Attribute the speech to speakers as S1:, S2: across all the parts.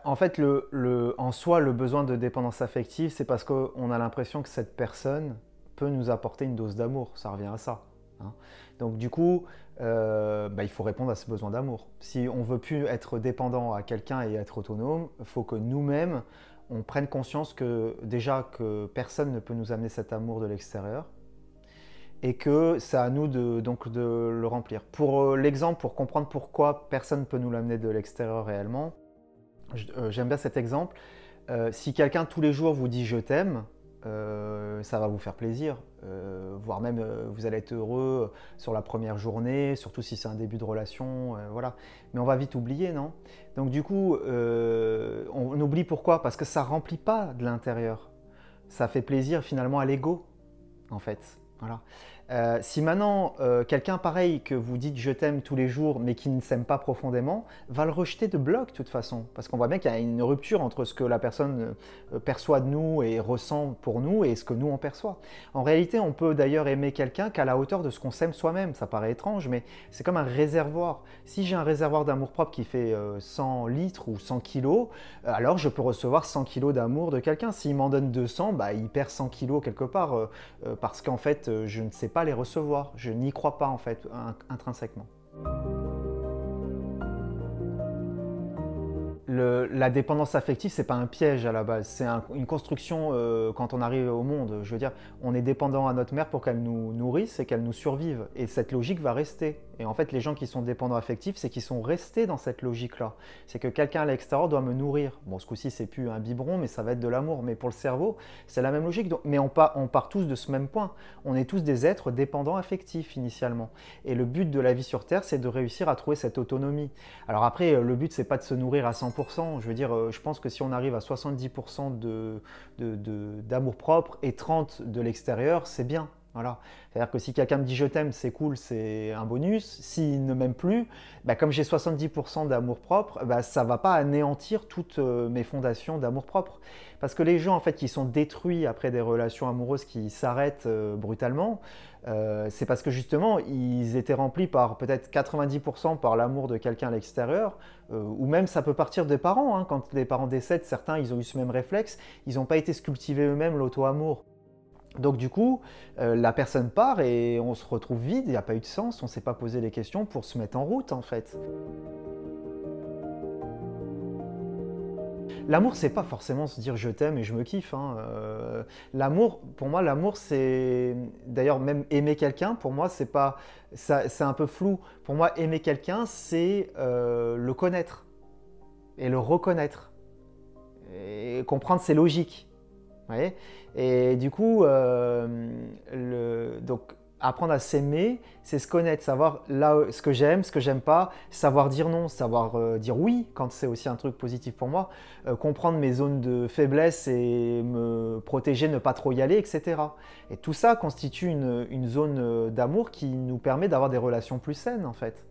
S1: En fait, en soi, le besoin de dépendance affective, c'est parce qu'on a l'impression que cette personne peut nous apporter une dose d'amour. Ça revient à ça, hein. Donc du coup, il faut répondre à ce besoin d'amour. Si on veut plus être dépendant à quelqu'un et être autonome, il faut que nous-mêmes, on prenne conscience que déjà que personne ne peut nous amener cet amour de l'extérieur et que c'est à nous donc de le remplir. Pour l'exemple, pour comprendre pourquoi personne ne peut nous l'amener de l'extérieur réellement, j'aime bien cet exemple. Si quelqu'un tous les jours vous dit je t'aime, ça va vous faire plaisir, voire même vous allez être heureux sur la première journée, surtout si c'est un début de relation, voilà. Mais on va vite oublier, non? Donc du coup, on oublie pourquoi? Parce que ça ne remplit pas de l'intérieur. Ça fait plaisir finalement à l'ego, en fait. Voilà. Si maintenant quelqu'un pareil que vous dites je t'aime tous les jours mais qui ne s'aime pas profondément, va le rejeter de bloc de toute façon. Parce qu'on voit bien qu'il y a une rupture entre ce que la personne perçoit de nous et ressent pour nous et ce que nous on perçoit. En réalité, on peut d'ailleurs aimer quelqu'un qu'à la hauteur de ce qu'on s'aime soi-même. Ça paraît étrange, mais c'est comme un réservoir. Si j'ai un réservoir d'amour-propre qui fait 100 litres ou 100 kilos, alors je peux recevoir 100 kilos d'amour de quelqu'un. S'il m'en donne 200, il perd 100 kilos quelque part parce qu'en fait, je ne sais pas les recevoir. Je n'y crois pas en fait intrinsèquement. La dépendance affective, c'est pas un piège à la base, c'est une construction quand on arrive au monde. Je veux dire, on est dépendant à notre mère pour qu'elle nous nourrisse et qu'elle nous survive. Et cette logique va rester. Et en fait, les gens qui sont dépendants affectifs, c'est qu'ils sont restés dans cette logique-là. C'est que quelqu'un à l'extérieur doit me nourrir. Bon, ce coup-ci, c'est plus un biberon, mais ça va être de l'amour. Mais pour le cerveau, c'est la même logique. Mais on part tous de ce même point. On est tous des êtres dépendants affectifs initialement. Et le but de la vie sur Terre, c'est de réussir à trouver cette autonomie. Alors après, le but, c'est pas de se nourrir à 100%. Je veux dire, je pense que si on arrive à 70% d'amour-propre et 30% de l'extérieur, c'est bien. Voilà. C'est-à-dire que si quelqu'un me dit je t'aime, c'est cool, c'est un bonus. S'il ne m'aime plus, comme j'ai 70% d'amour-propre, ça ne va pas anéantir toutes mes fondations d'amour-propre. Parce que les gens en fait, qui sont détruits après des relations amoureuses qui s'arrêtent brutalement, c'est parce que justement, ils étaient remplis par peut-être 90% par l'amour de quelqu'un à l'extérieur, ou même ça peut partir des parents, hein. Quand les parents décèdent, certains, ils ont eu ce même réflexe, ils n'ont pas été se cultiver eux-mêmes l'auto-amour. Donc du coup, la personne part et on se retrouve vide, il n'y a pas eu de sens, on ne s'est pas posé les questions pour se mettre en route en fait. L'amour, c'est pas forcément se dire je t'aime et je me kiffe, hein. L'amour, pour moi, l'amour, c'est d'ailleurs même aimer quelqu'un. Pour moi, c'est pas, c'est un peu flou. Pour moi, aimer quelqu'un, c'est le connaître et le reconnaître et comprendre ses logiques. Vous voyez? Et du coup, donc apprendre à s'aimer, c'est se connaître, savoir là, ce que j'aime pas, savoir dire non, savoir dire oui quand c'est aussi un truc positif pour moi, comprendre mes zones de faiblesse et me protéger, ne pas trop y aller, etc. Et tout ça constitue une zone d'amour qui nous permet d'avoir des relations plus saines en fait.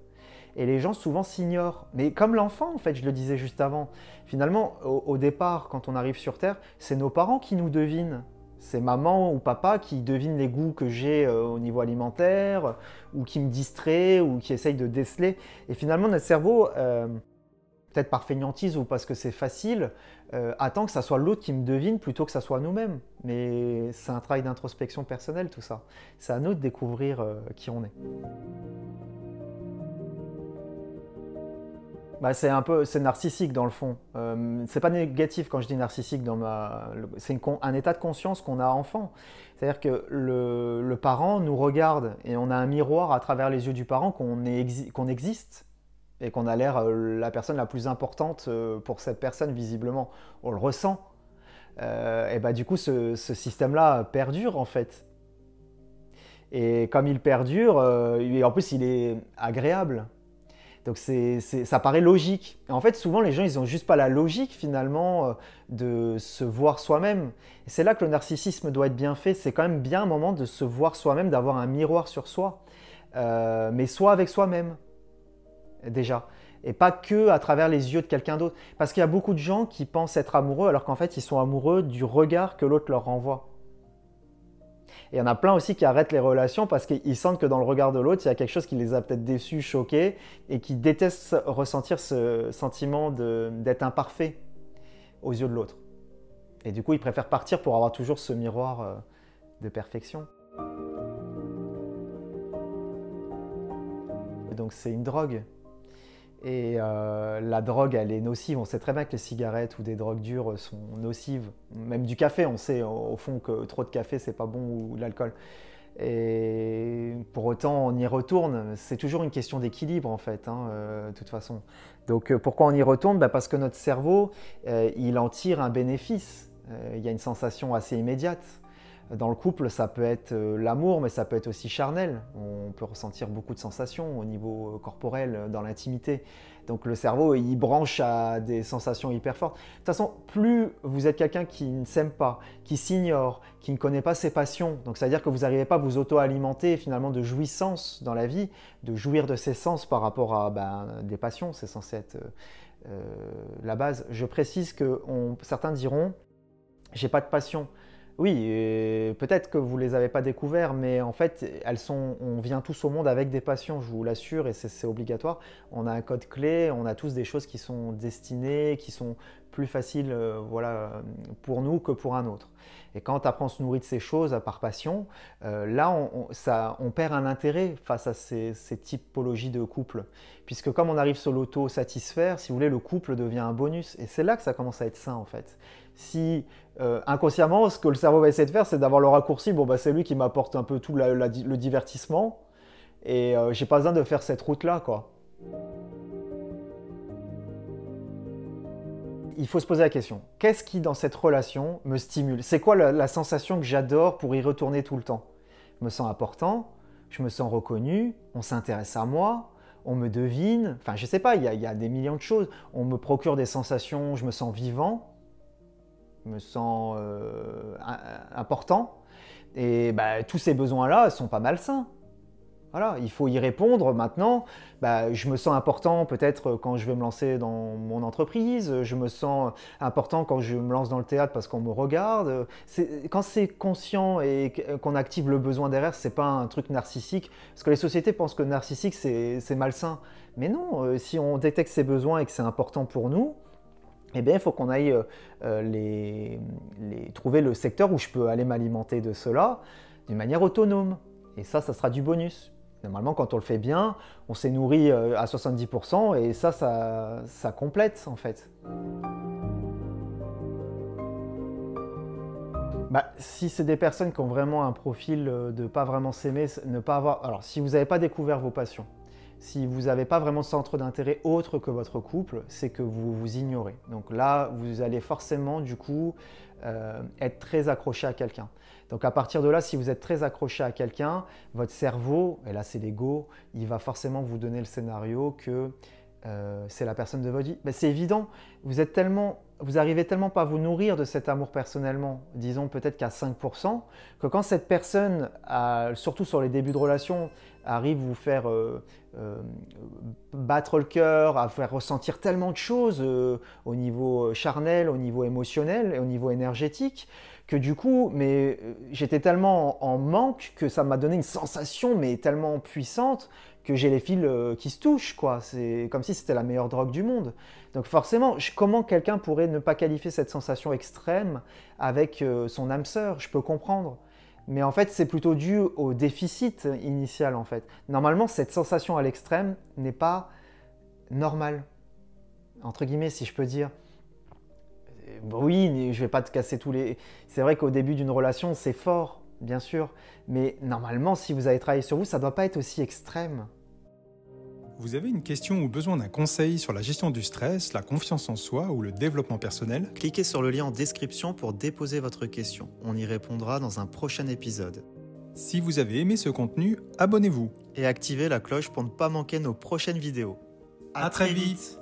S1: Et les gens souvent s'ignorent. Mais comme l'enfant, en fait, je le disais juste avant, finalement, au départ, quand on arrive sur Terre, c'est nos parents qui nous devinent. C'est maman ou papa qui devinent les goûts que j'ai au niveau alimentaire, ou qui me distrait, ou qui essayent de déceler. Et finalement, notre cerveau, peut-être par fainéantise ou parce que c'est facile, attend que ça soit l'autre qui me devine plutôt que ça soit nous-mêmes. Mais c'est un travail d'introspection personnelle, tout ça. C'est à nous de découvrir qui on est. C'est narcissique dans le fond. C'est pas négatif quand je dis narcissique c'est un état de conscience qu'on a enfant. C'est-à-dire que le parent nous regarde et on a un miroir à travers les yeux du parent qu'on existe et qu'on a l'air la personne la plus importante pour cette personne visiblement. On le ressent. Du coup, ce système-là perdure en fait. Et comme il perdure, et en plus il est agréable. Donc ça paraît logique. Et en fait, souvent, les gens, ils n'ont juste pas la logique, finalement, de se voir soi-même. Et c'est là que le narcissisme doit être bien fait. C'est quand même bien un moment de se voir soi-même, d'avoir un miroir sur soi. Mais soit avec soi-même, déjà. Et pas que à travers les yeux de quelqu'un d'autre. Parce qu'il y a beaucoup de gens qui pensent être amoureux, alors qu'en fait, ils sont amoureux du regard que l'autre leur renvoie. Et il y en a plein aussi qui arrêtent les relations parce qu'ils sentent que dans le regard de l'autre, il y a quelque chose qui les a peut-être déçus, choqués, et qui détestent ressentir ce sentiment d'être imparfait. aux yeux de l'autre. Et du coup, ils préfèrent partir pour avoir toujours ce miroir de perfection. Donc c'est une drogue. Et la drogue, elle est nocive. On sait très bien que les cigarettes ou des drogues dures sont nocives. Même du café, on sait au fond que trop de café, c'est pas bon, ou de l'alcool. Et pour autant, on y retourne. C'est toujours une question d'équilibre, en fait, de toute façon. Donc pourquoi on y retourne? Parce que notre cerveau, il en tire un bénéfice. Il y a une sensation assez immédiate. Dans le couple, ça peut être l'amour, mais ça peut être aussi charnel. On peut ressentir beaucoup de sensations au niveau corporel, dans l'intimité. Donc le cerveau, il branche à des sensations hyper fortes. De toute façon, plus vous êtes quelqu'un qui ne s'aime pas, qui s'ignore, qui ne connaît pas ses passions, donc c'est-à-dire que vous n'arrivez pas à vous auto-alimenter finalement de jouissance dans la vie, de jouir de ses sens par rapport à des passions, c'est censé être la base. Je précise que certains diront, j'ai pas de passion. Oui, peut-être que vous ne les avez pas découvertes, mais en fait, on vient tous au monde avec des passions, je vous l'assure, et c'est obligatoire. On a un code clé, on a tous des choses qui sont destinées, qui sont plus faciles pour nous que pour un autre. Et quand tu apprends à se nourrir de ces choses par passion, là, on perd un intérêt face à ces typologies de couple. Puisque comme on arrive sur l'auto-satisfaire, si vous voulez, le couple devient un bonus. Et c'est là que ça commence à être sain, en fait. Si inconsciemment, ce que le cerveau va essayer de faire, c'est d'avoir le raccourci, c'est lui qui m'apporte un peu tout le divertissement, et j'ai pas besoin de faire cette route-là, quoi. Il faut se poser la question, qu'est-ce qui dans cette relation me stimule? C'est quoi la sensation que j'adore pour y retourner tout le temps? Je me sens important, je me sens reconnu, on s'intéresse à moi, on me devine, enfin je sais pas, il y a des millions de choses. On me procure des sensations, je me sens vivant, je me sens important. Et tous ces besoins-là sont pas malsains. Voilà, il faut y répondre maintenant. Je me sens important peut-être quand je vais me lancer dans mon entreprise. Je me sens important quand je me lance dans le théâtre parce qu'on me regarde. Quand c'est conscient et qu'on active le besoin derrière, c'est pas un truc narcissique. Parce que les sociétés pensent que narcissique, c'est malsain. Mais non, si on détecte ces besoins et que c'est important pour nous, eh bien, il faut qu'on aille trouver le secteur où je peux aller m'alimenter de cela d'une manière autonome. Et ça sera du bonus. Normalement, quand on le fait bien, on s'est nourri à 70% et ça complète en fait. Si c'est des personnes qui ont vraiment un profil de pas vraiment s'aimer, ne pas avoir... Alors, si vous n'avez pas découvert vos passions, si vous n'avez pas vraiment de centre d'intérêt autre que votre couple, c'est que vous vous ignorez. Donc là, vous allez forcément, du coup, être très accroché à quelqu'un. Donc à partir de là, si vous êtes très accroché à quelqu'un, votre cerveau, et là c'est l'ego, il va forcément vous donner le scénario que c'est la personne de votre vie. C'est évident, vous arrivez tellement pas à vous nourrir de cet amour personnellement, disons peut-être qu'à 5%, que quand cette personne, surtout sur les débuts de relation, arrive à vous faire battre le cœur, à faire ressentir tellement de choses au niveau charnel, au niveau émotionnel et au niveau énergétique, que du coup, j'étais tellement en manque que ça m'a donné une sensation tellement puissante que j'ai les fils qui se touchent, quoi. C'est comme si c'était la meilleure drogue du monde. Donc forcément, comment quelqu'un pourrait ne pas qualifier cette sensation extrême avec son âme sœur? Je peux comprendre. Mais en fait, c'est plutôt dû au déficit initial, en fait. Normalement, cette sensation à l'extrême n'est pas normale, entre guillemets, si je peux dire. Oui, je ne vais pas te casser tous les... C'est vrai qu'au début d'une relation, c'est fort, bien sûr. Mais normalement, si vous avez travaillé sur vous, ça ne doit pas être aussi extrême.
S2: Vous avez une question ou besoin d'un conseil sur la gestion du stress, la confiance en soi ou le développement personnel?
S3: Cliquez sur le lien en description pour déposer votre question. On y répondra dans un prochain épisode.
S2: Si vous avez aimé ce contenu, abonnez-vous.
S3: Et activez la cloche pour ne pas manquer nos prochaines vidéos.
S2: À très vite.